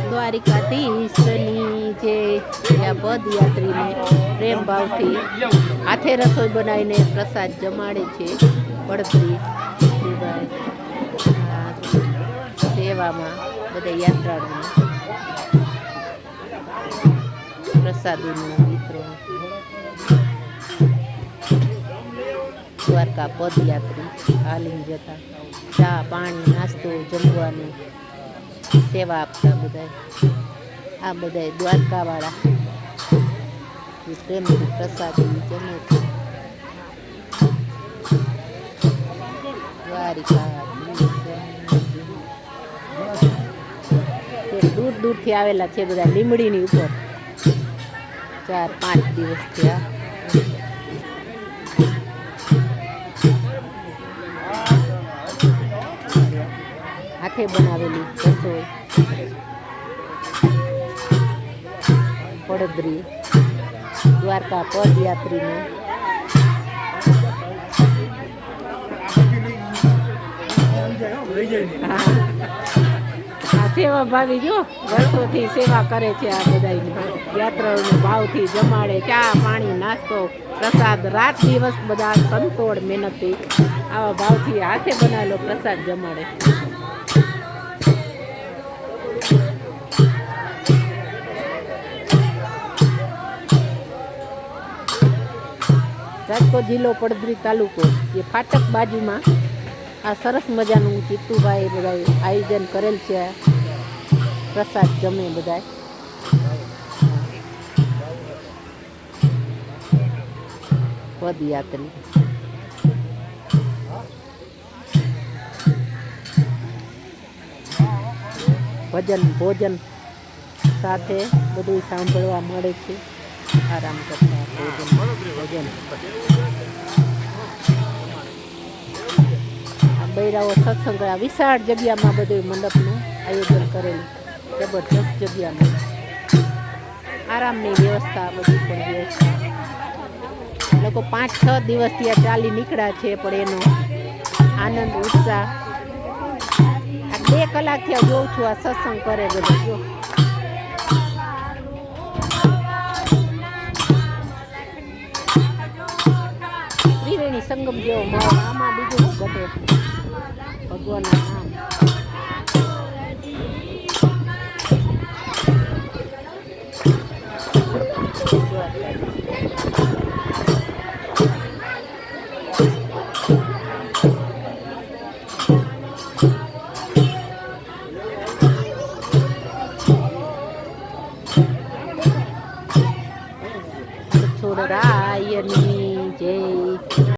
દ્વારિકાધીશની જે પદયાત્રીને પ્રેમ ભાવથી હાથે રસોઈ બનાવીને પ્રસાદ જમાડે છે પડતરી સેવામાં બધા યાત્રાળુને પ્રસાદીનું વિતરણ. દ્વારકા પદયાત્રી હાલીને જતા ચા પાણી નાસ્તો જમવાનું સેવા આપતા બધા. આ બધા દ્વારકાવાળા પ્રેમથી પ્રસાદી જમે છે. દ્વારિકા દૂર દૂરથી આવેલા છે બધા લીમડીની ઉપર 4-5 દિવસ થયા. હાથે બનાવેલી રસોઈ પડદરી દ્વારકા પદયાત્રીને સેવા ભાવી જો વર્ષોથી સેવા કરે છે. આ બધાને યાત્રાળુને ભાવથી જમાડે ચા પાણી નાસ્તો પ્રસાદ રાત દિવસ બધા સંતોડ મહેનતથી આવા ભાવથી હાથે બનાવેલો પ્રસાદ જમાડે. રાજકોટ જિલ્લો પડદરી તાલુકો એ ફાટક બાજુમાં આ સરસ મજાનું ચિત્તુભાઈ બધા આયોજન કરેલ છે. પ્રસાદ જમે બધા. પદયાત્રી ભજન ભોજન સાથે બધું સાંભળવા મળે છે. આરામ કરતા ભોજન બૈરાઓ સત્સંગ વિશાળ જગ્યામાં બધું મંડપનું આયોજન કરેલું. જબરજસ્ત જગ્યામાં આરામની વ્યવસ્થા બધી પણ વ્યવસ્થા. લોકો 5-6 દિવસ ત્યાં ચાલી નીકળ્યા છે પણ એનો આનંદ ઉત્સાહ આ 2 કલાક ત્યાં જોઉં છું આ સત્સંગ કરે બધું. જો ત્રિવેણી સંગમ જેવો માહોલ. આમાં બીજું ઘટે ભગવાનના નામ. છોડરાયની જય.